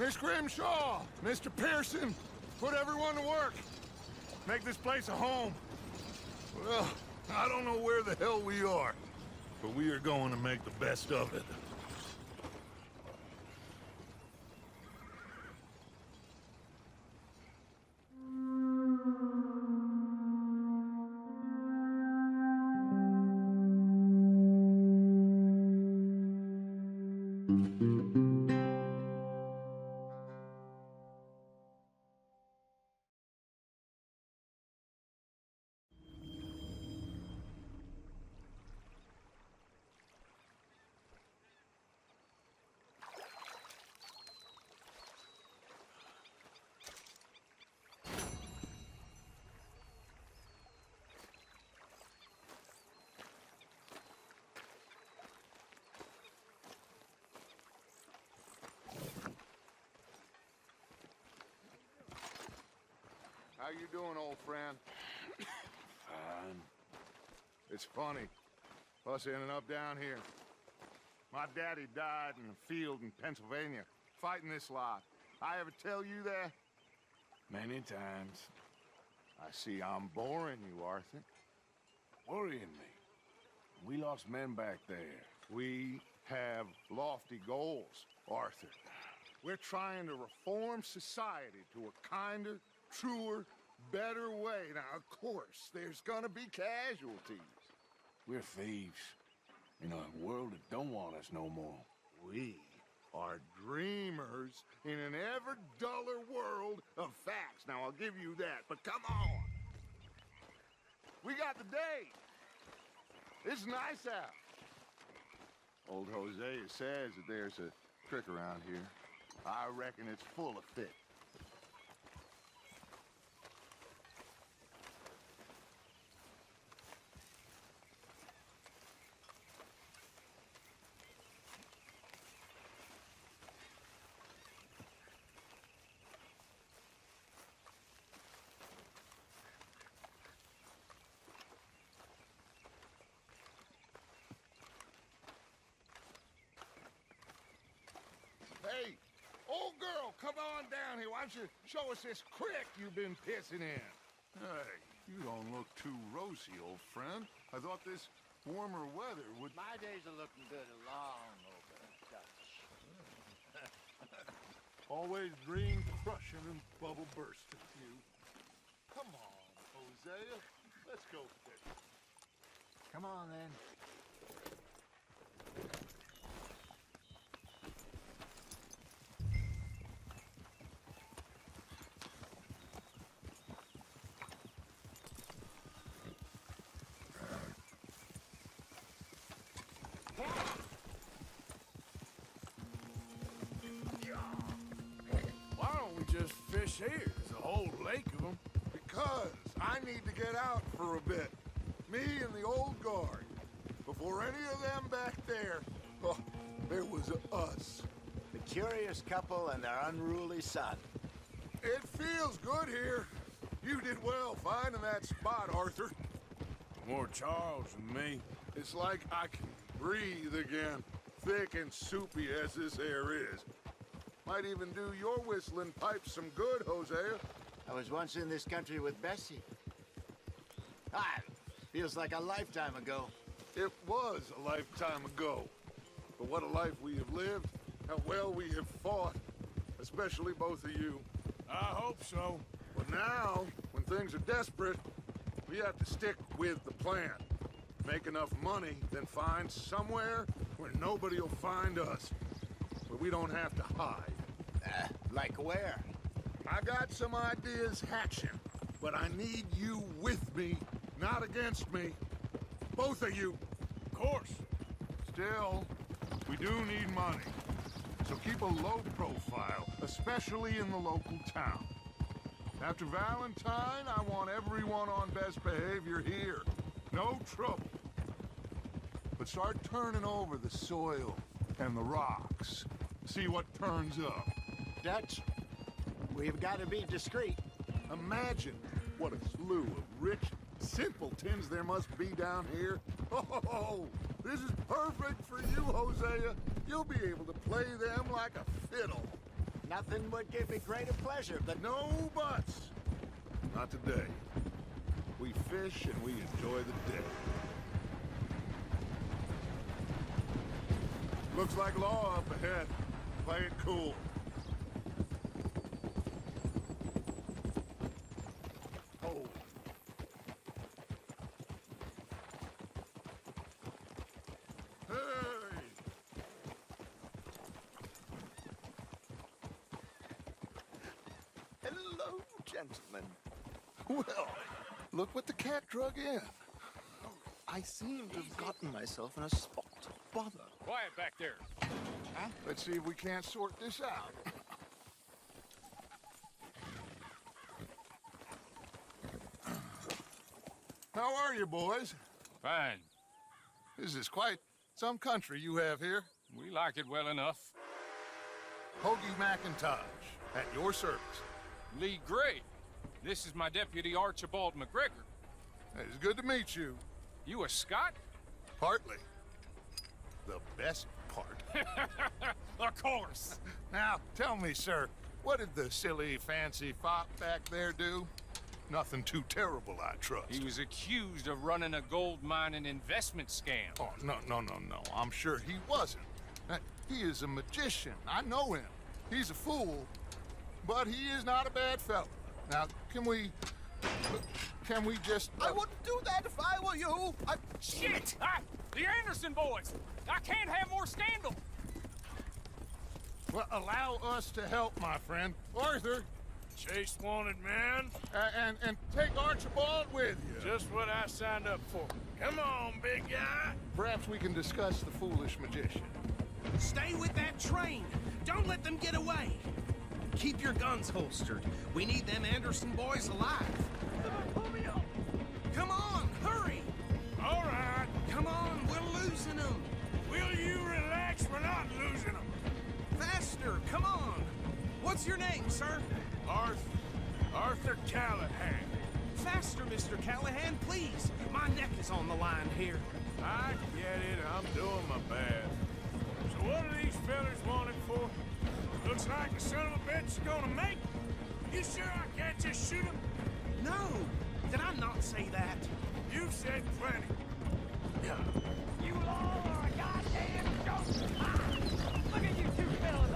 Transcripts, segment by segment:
Miss Grimshaw, Mr. Pearson, put everyone to work. Make this place a home. Well, I don't know where the hell we are, but we are going to make the best of it. How you doing, old friend? Fine. It's funny, us ending up down here. My daddy died in a field in Pennsylvania, fighting this lot. I ever tell you that? Many times. I see I'm boring you, Arthur. Worrying me. We lost men back there. We have lofty goals, Arthur. We're trying to reform society to a kinder, truer, better way. Now, of course, there's gonna be casualties. We're thieves in a world that don't want us no more. We are dreamers in an ever duller world of facts. Now, I'll give you that, but come on. We got the day. It's nice out. Old Hosea says that there's a trick around here. I reckon it's full of fit. Hey, old girl, come on down here. Why don't you show us this creek you've been pissing in? Hey, you don't look too rosy, old friend. I thought this warmer weather would... My days are looking good along over, Dutch. Always dreamed crushing and bubble bursting you. Come on, Hosea. Let's go fishing. Come on, then. Why don't we just fish here? There's a whole lake of them. Because I need to get out for a bit. Me and the old guard. Before any of them back there, oh, there was us. The curious couple and their unruly son. It feels good here. You did well finding that spot, Arthur. More Charles than me. It's like I can breathe again. Thick and soupy as this air is. Might even do your whistling pipes some good, Hosea. I was once in this country with Bessie. Ah, feels like a lifetime ago. It was a lifetime ago. But what a life we have lived. How well we have fought. Especially both of you. I hope so. But now, when things are desperate, we have to stick with the plan. Make enough money, then find somewhere where nobody will find us. Where we don't have to hide. Like where? I got some ideas hatching, but I need you with me, not against me. Both of you. Of course. Still, we do need money. So keep a low profile, especially in the local town. After Valentine, I want everyone on best behavior here. No trouble. But start turning over the soil and the rocks. See what turns up. Dutch, we've got to be discreet. Imagine what a slew of rich simpletons there must be down here. Oh, this is perfect for you, Hosea. You'll be able to play them like a fiddle. Nothing would give me greater pleasure than... No buts. Not today. We fish and we enjoy the day. Looks like law up ahead. Play it cool. Oh. Hey! Hello, gentlemen. Well, look what the cat drug in. I seem to have gotten myself in a spot of bother. Quiet back there. Huh? Let's see if we can't sort this out. How are you, boys? Fine. This is quite some country you have here. We like it well enough. Hoagie McIntosh, at your service. Lee Gray. This is my deputy Archibald McGregor. It's good to meet you. You a Scot? Partly. The best part. Of course. Now, tell me, sir, what did the silly, fancy fop back there do? Nothing too terrible, I trust. He was accused of running a gold mining investment scam. Oh, no. I'm sure he wasn't. He is a magician. I know him. He's a fool, but he is not a bad fellow. Now, can we just... I wouldn't do that if I were you. Shit! The Anderson boys! I can't have more scandal! Well, allow us to help, my friend. Arthur, Chase wanted, man. and take Archibald with you. Just what I signed up for. Come on, big guy. Perhaps we can discuss the foolish magician. Stay with that train. Don't let them get away. Keep your guns holstered. We need them Anderson boys alive. Come on, hurry. All right. Come on, we're losing them. Will you relax? We're not losing them. Faster, come on. What's your name, sir? Arthur Callahan. Faster, Mr. Callahan, please. My neck is on the line here. I get it. I'm doing my best. So what are these fellas wanted for? Looks like the son of a bitch is gonna make. You sure I can't just shoot him? No, did I not say that? You've said plenty. You all are a goddamn joke! Look at you two fellas!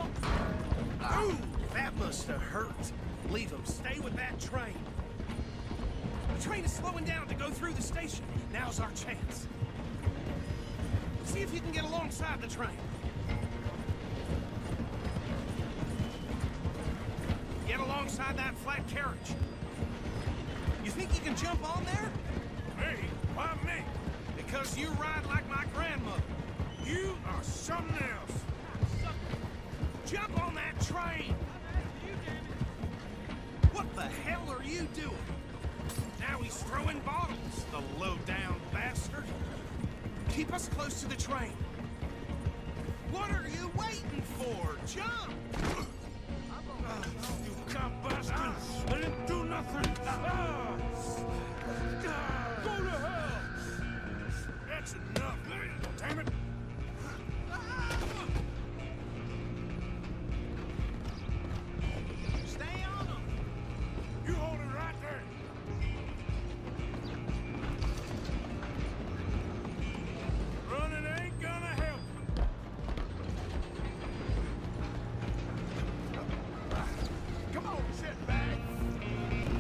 Ooh, that must have hurt. Leave them. Stay with that train. The train is slowing down to go through the station. Now's our chance. See if you can get alongside the train. Get alongside that flat carriage. You think you can jump on there? Me? Why me? Because you ride like my grandmother. You are something else. Jump on that train! What the hell are you doing? Now he's throwing bottles, the low-down bastard. Keep us close to the train. What are you waiting for? Jump! You cop bastard! I didn't do nothing! Go to hell! That's enough, damn it! Stay on him! You hold it right there! Running ain't gonna help. Come on, shitbag.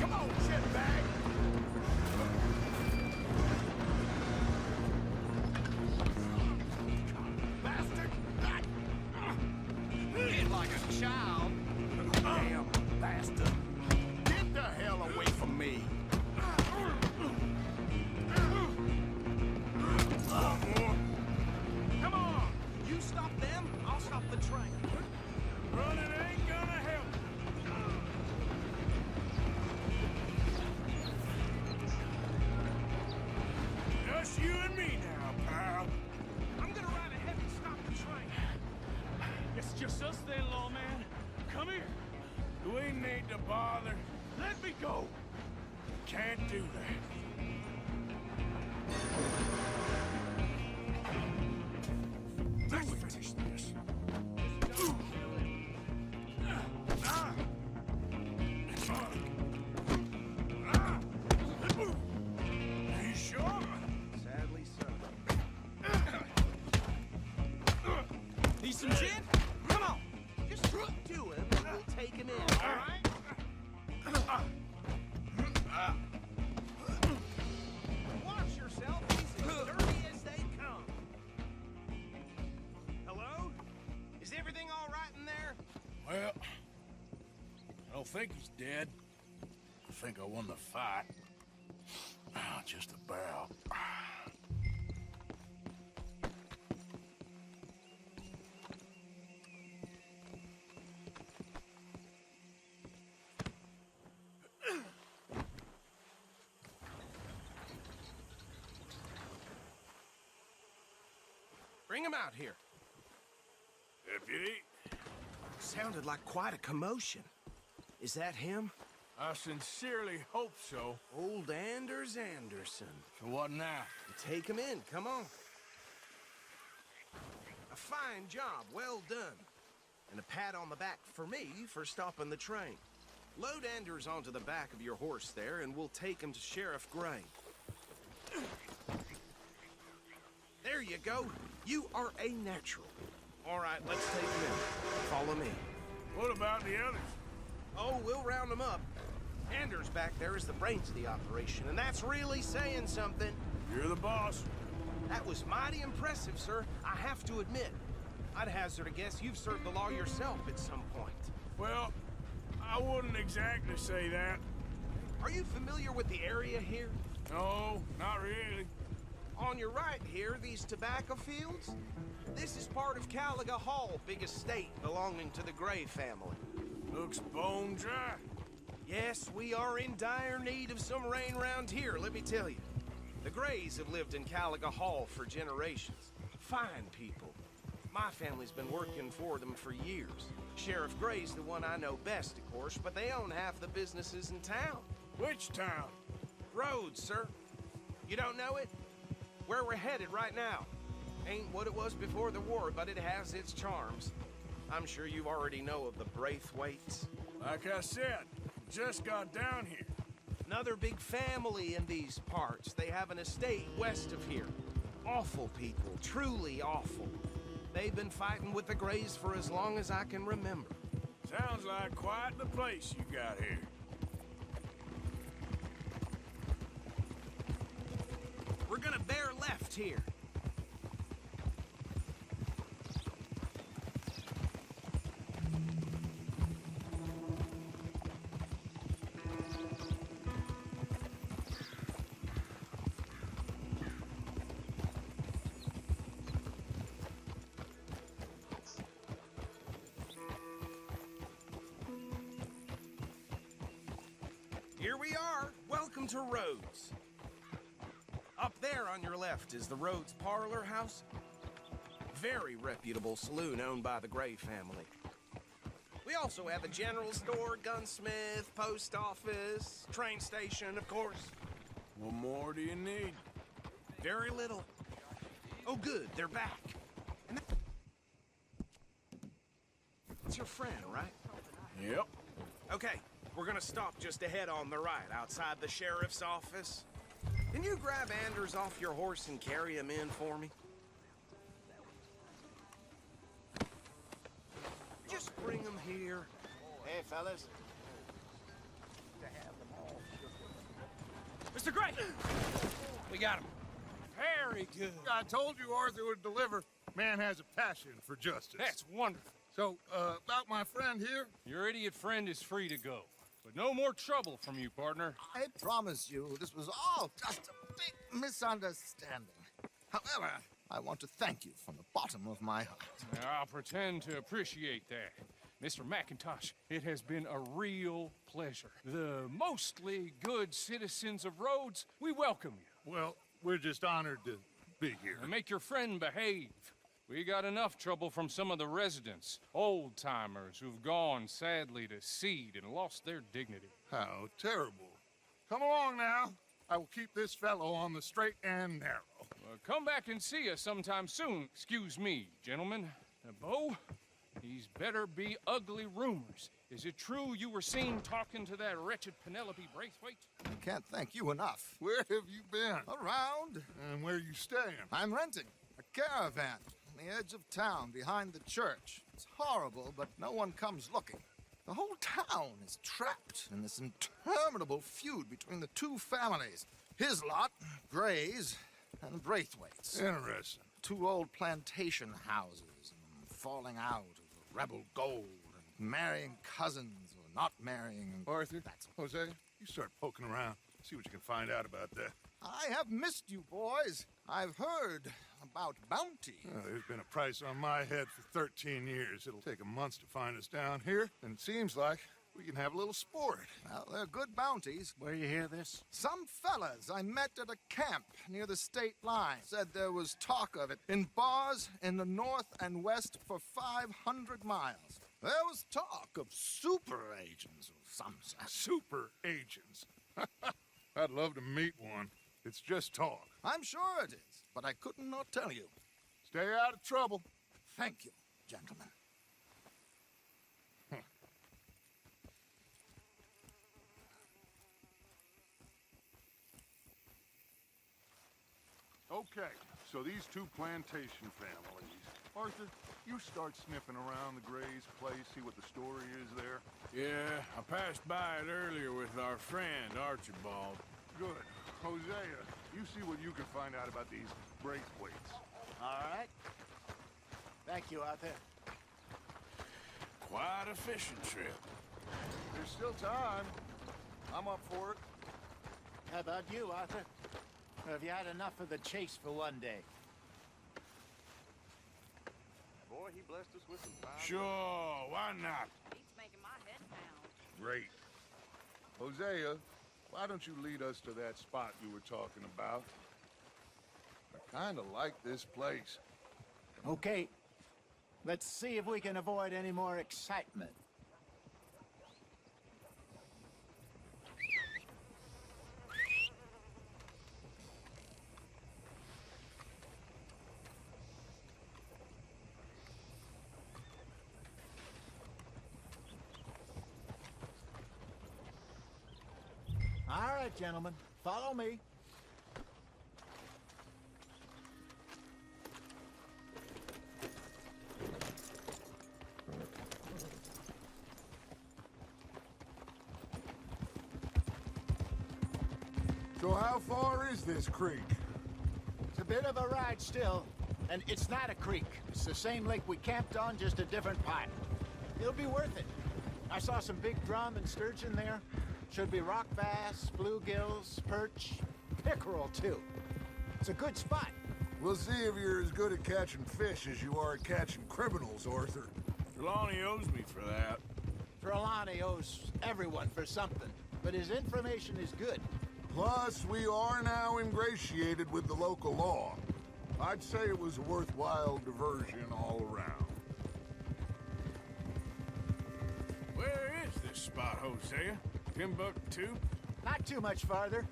Come on, shitbag. Bastard. Hit like a child. Damn bastard. Get the hell away from me. Come on! You stop them, I'll stop the train. Running ain't gonna help. Just you and me now, pal. I'm gonna ride ahead and stop the train. It's just us then, lawman. Come here. We need to bother. Let me go. Can't do that. Let's finish this. think he's dead. I think I won the fight. Just about. Bring him out here. Deputy, Sounded like quite a commotion. Is that him? I sincerely hope so. Old Anders Anderson. So what now? Take him in, come on. A fine job, well done. And a pat on the back for me for stopping the train. Load Anders onto the back of your horse there, and we'll take him to Sheriff Gray. There you go. You are a natural. All right, let's take him in. Follow me. What about the others? Oh, we'll round them up. Anders back there is the brains of the operation, and that's really saying something. You're the boss. That was mighty impressive, sir. I have to admit. I'd hazard a guess you've served the law yourself at some point. Well, I wouldn't exactly say that. Are you familiar with the area here? No, not really. On your right here, these tobacco fields? This is part of Caliga Hall, big estate belonging to the Gray family. Looks bone dry. Yes, we are in dire need of some rain round here, let me tell you. The Grays have lived in Caliga Hall for generations. Fine people. My family's been working for them for years. Sheriff Gray's the one I know best, of course, but they own half the businesses in town. Which town? Rhodes, sir. You don't know it? Where we're headed right now. Ain't what it was before the war, but it has its charms. I'm sure you already know of the Braithwaites. Like I said, just got down here. Another big family in these parts. They have an estate west of here. Awful people, truly awful. They've been fighting with the Grays for as long as I can remember. Sounds like quite the place you got here. We're gonna bear left here. Here we are. Welcome to Rhodes. Up there on your left is the Rhodes Parlor House. Very reputable saloon owned by the Gray family. We also have a general store, gunsmith, post office, train station, of course. What more do you need? Very little. Oh, good, they're back. And that's your friend, right? Yep. Okay, we're gonna stop just ahead on the right, outside the sheriff's office. Can you grab Anders off your horse and carry him in for me? Just bring him here. Hey, fellas. Mr. Gray! We got him. Very good. I told you Arthur would deliver. Man has a passion for justice. That's wonderful. So, about my friend here? Your idiot friend is free to go. But no more trouble from you, partner. I promise you, this was all just a big misunderstanding. However, I want to thank you from the bottom of my heart. I'll pretend to appreciate that. Mr. McIntosh, it has been a real pleasure. The mostly good citizens of Rhodes, we welcome you. Well, we're just honored to be here. And make your friend behave. We got enough trouble from some of the residents, old-timers who've gone, sadly, to seed and lost their dignity. How terrible. Come along now. I will keep this fellow on the straight and narrow. Come back and see us sometime soon. Excuse me, gentlemen. Bo, these better be ugly rumors. Is it true you were seen talking to that wretched Penelope Braithwaite? I can't thank you enough. Where have you been? Around, And where you staying? I'm renting a caravan on the edge of town behind the church. It's horrible, but no one comes looking. The whole town is trapped in this interminable feud between the two families. His lot, Gray's, and Braithwaite's. Interesting. Two old plantation houses, falling out of the rebel gold, and marrying cousins or not marrying. And Arthur, that's Jose, you start poking around. See what you can find out about that. I have missed you, boys. I've heard about bounty. There's been a price on my head for 13 years. It'll take a month to find us down here, and it seems like we can have a little sport. Well, they're good bounties. Where you hear this? Some fellas I met at a camp near the state line said there was talk of it in bars in the north and west for 500 miles. There was talk of super agents of some sort. Super agents. I'd love to meet one. It's just talk. I'm sure it is, but I couldn't not tell you. Stay out of trouble. Thank you, gentlemen. Okay, so these two plantation families. Arthur, you start sniffing around the Gray's place, see what the story is there. Yeah, I passed by it earlier with our friend, Archibald. Good. Hosea, you see what you can find out about these braithwaites. All right. Thank you, Arthur. Quite a fishing trip. There's still time. I'm up for it. How about you, Arthur? Or have you had enough of the chase for one day? Boy, he blessed us with some fine. Sure, why not? He's making my head pound. Great. Hosea, why don't you lead us to that spot you were talking about? I kind of like this place. Okay. Let's see if we can avoid any more excitement. All right, gentlemen, follow me. So how far is this creek? It's a bit of a ride still, and it's not a creek. It's the same lake we camped on, just a different part. It'll be worth it. I saw some big drum and sturgeon there. Should be rock bass, bluegills, perch, pickerel, too. It's a good spot. We'll see if you're as good at catching fish as you are at catching criminals, Arthur. Trelawney owes me for that. Trelawney owes everyone for something, but his information is good. Plus, we are now ingratiated with the local law. I'd say it was a worthwhile diversion all around. Where is this spot, Hosea? Timbuktu? Not too much farther.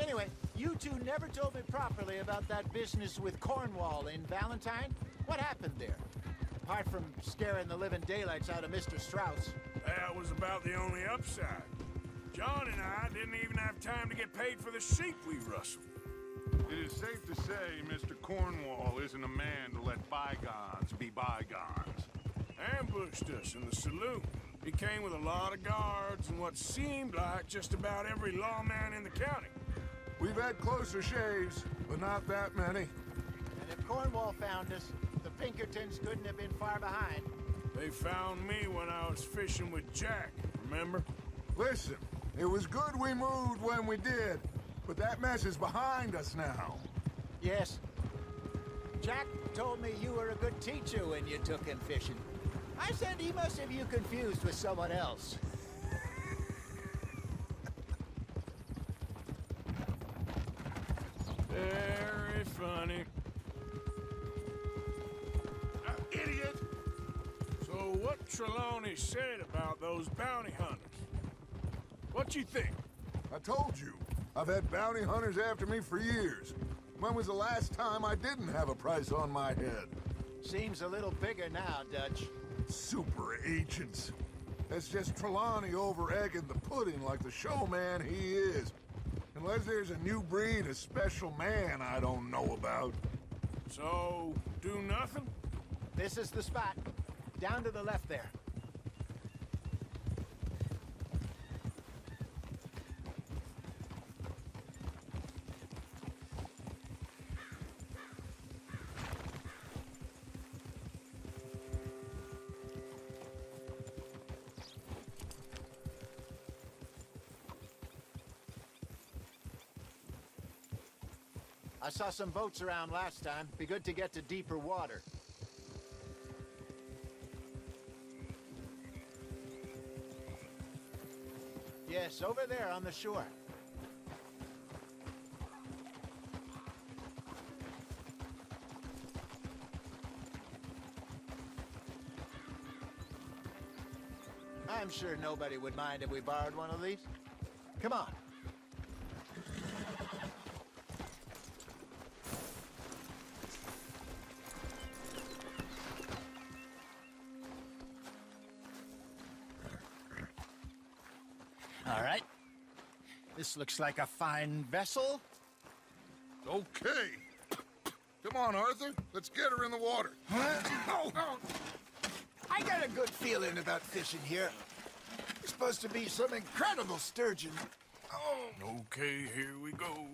Anyway, you two never told me properly about that business with Cornwall in Valentine. What happened there? Apart from scaring the living daylights out of Mr. Strauss. That was about the only upside. John and I didn't even have time to get paid for the sheep we rustled. It is safe to say Mr. Cornwall isn't a man to let bygones be bygones. Ambushed us in the saloon. He came with a lot of guards and what seemed like just about every lawman in the county. We've had closer shaves, but not that many. And if Cornwall found us, the Pinkertons couldn't have been far behind. They found me when I was fishing with Jack, remember? Listen, it was good we moved when we did, but that mess is behind us now. Yes. Jack told me you were a good teacher when you took him fishing. I said he must have you confused with someone else. Very funny. Idiot! So what Trelawney said about those bounty hunters? What you think? I told you, I've had bounty hunters after me for years. When was the last time I didn't have a price on my head? Seems a little bigger now, Dutch. Super agents. That's just Trelawney over-egging the pudding like the showman he is. Unless there's a new breed of special man I don't know about. So, do nothing? This is the spot. Down to the left there. I saw some boats around last time. Be good to get to deeper water. Yes, over there on the shore. I'm sure nobody would mind if we borrowed one of these. Come on. All right. This looks like a fine vessel. Okay. Come on, Arthur. Let's get her in the water. Oh. I got a good feeling about fishing here. It's supposed to be some incredible sturgeon. Oh. Okay, here we go.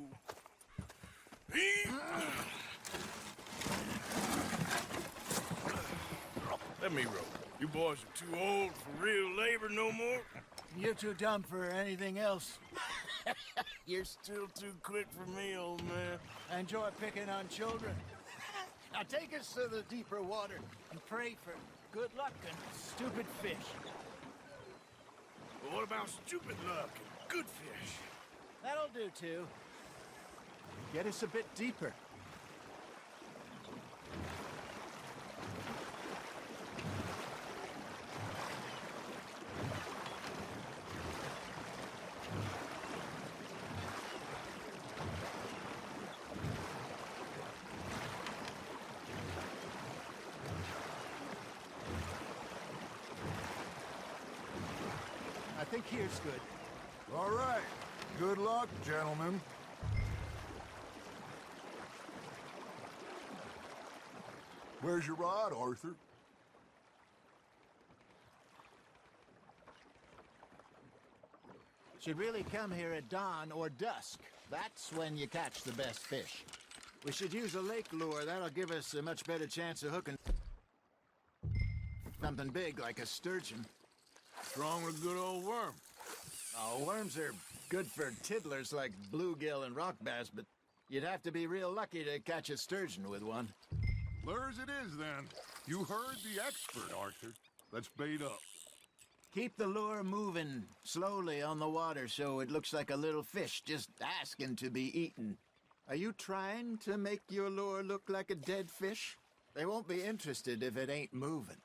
Let me row. You boys are too old for real labor no more. You're too dumb for anything else. You're still too quick for me, old man. I enjoy picking on children. Now take us to the deeper water and pray for good luck and stupid fish. But what about stupid luck and good fish? That'll do, too. Get us a bit deeper. I think here's good. All right. Good luck, gentlemen. Where's your rod, Arthur? Should really come here at dawn or dusk. That's when you catch the best fish. We should use a lake lure. That'll give us a much better chance of hooking something big like a sturgeon. What's wrong with a good old worm? Oh, worms are good for tiddlers like bluegill and rock bass, but you'd have to be real lucky to catch a sturgeon with one. Lures it is, then. You heard the expert, Arthur. Let's bait up. Keep the lure moving slowly on the water so it looks like a little fish just asking to be eaten. Are you trying to make your lure look like a dead fish? They won't be interested if it ain't moving.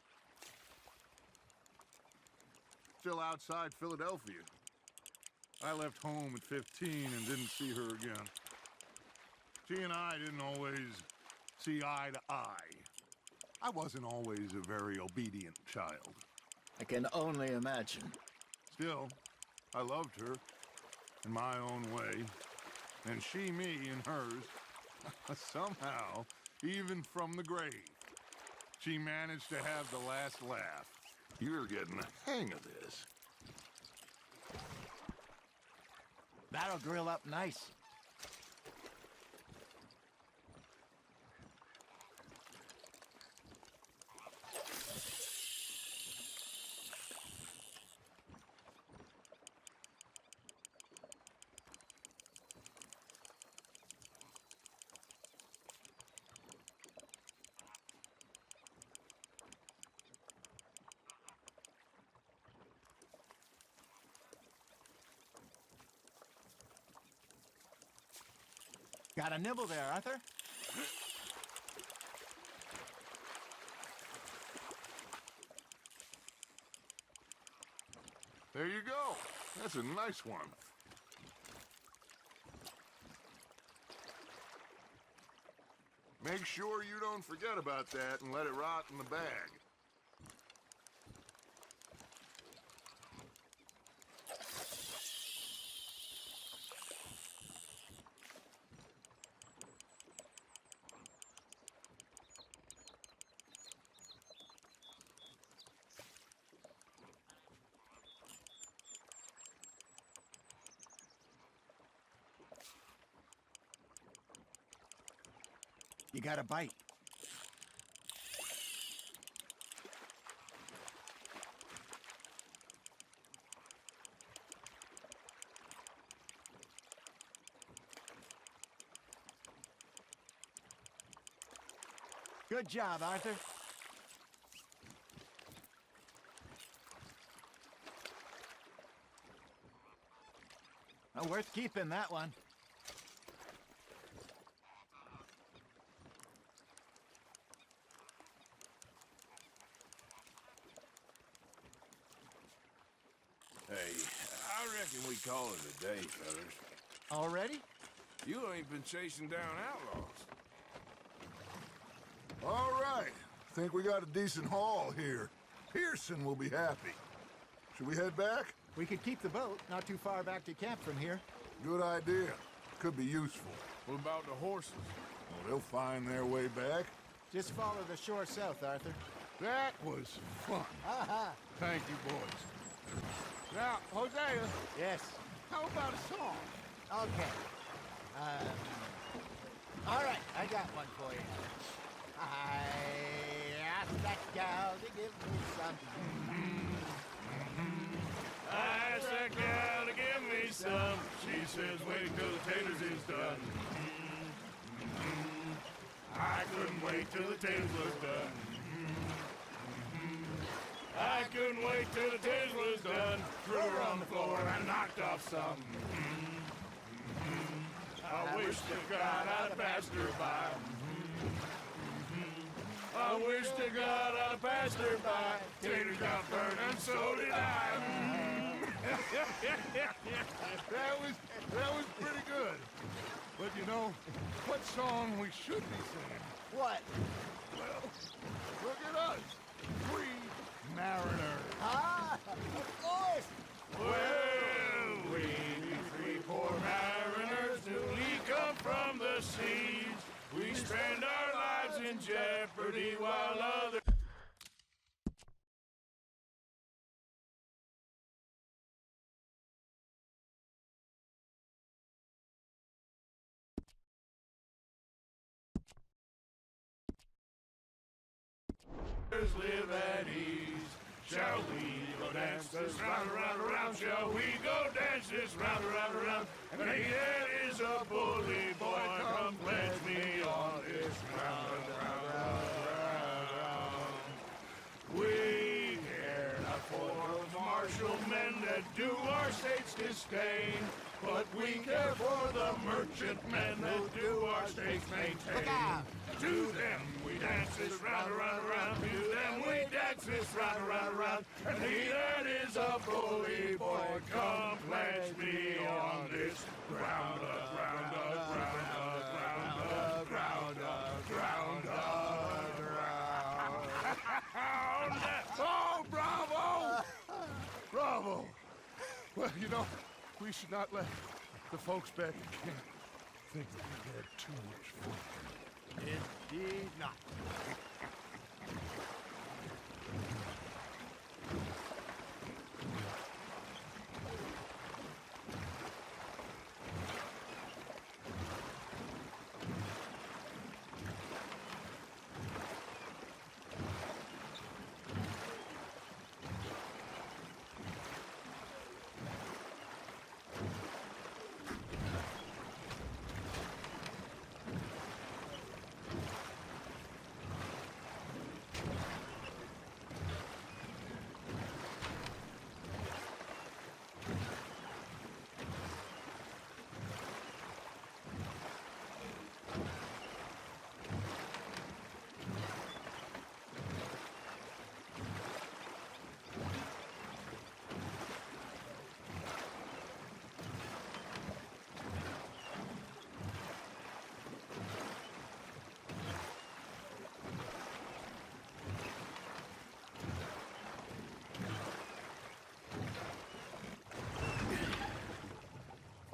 Still outside Philadelphia. I left home at 15 and didn't see her again. She and I didn't always see eye to eye. I wasn't always a very obedient child. I can only imagine. Still, I loved her in my own way, and she me in hers. Somehow, even from the grave, she managed to have the last laugh. You're getting the hang of this. That'll grill up nice. Got a nibble there, Arthur? There you go. That's a nice one. Make sure you don't forget about that and let it rot in the bag. You got a bite. Good job, Arthur. Oh, worth keeping, that one. Hey, I reckon we call it a day, fellas. Already? You ain't been chasing down outlaws. All right. Think we got a decent haul here. Pearson will be happy. Should we head back? We could keep the boat not too far back to camp from here. Good idea. Could be useful. What about the horses? Well, they'll find their way back. Just follow the shore south, Arthur. That was fun. Thank you, boys. Now, Hosea, Yes. how about a song? Okay. All right, I got one for you. I asked that gal to give me some. I asked that gal to give me some. She says, wait till the taters is done. I couldn't wait till the taters was done. I couldn't wait till the taters was done. Threw her on the floor and knocked off some. I wish to God I'd passed her by. I wish to God I'd passed her by. Taters got burned and so did I. That was pretty good. But you know, what song we should be singing? What? Well, look at us. Three mariners. Ah, of course. Well, we three poor mariners newly come from the seas. We spend our lives in jeopardy while others... live at ease. Shall we go dance this round, around, around? Shall we go dance this round, around, around? And here is a bully boy, come pledge me on this round, round, round, round. We care not for those martial men that do our state's disdain, but we care for the merchantmen that do our state's maintain. Look out. To them we dance this round, around, around. To them we dance this round, around, around. And he that is a bully boy, come pledge me on this ground, ground, ground, ground, ground, ground, ground. Oh, bravo! Bravo! Well, you know, we should not let the folks back at camp think that we had too much fun. Indeed not.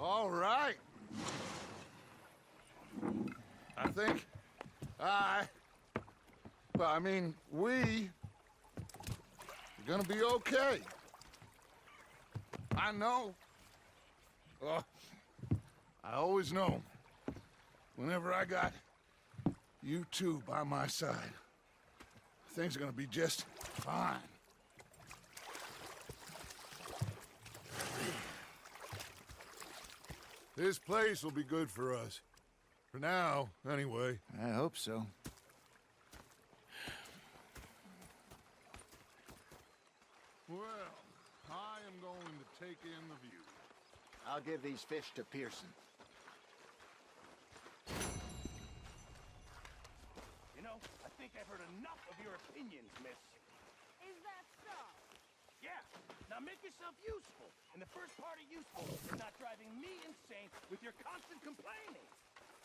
All right. I think we are gonna be okay. I know. I always know. Whenever I got you two by my side, things are gonna be just fine. This place will be good for us. For now, anyway. I hope so. take in the view. I'll give these fish to Pearson. You know, I think I've heard enough of your opinions, miss. Is that so? Yeah, now make yourself useful. And the first part of useful is not driving me insane with your constant complaining.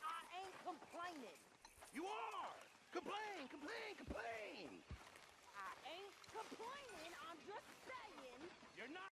I ain't complaining. You are! Complain, complain, complain! I ain't complaining. I'm just saying. You're not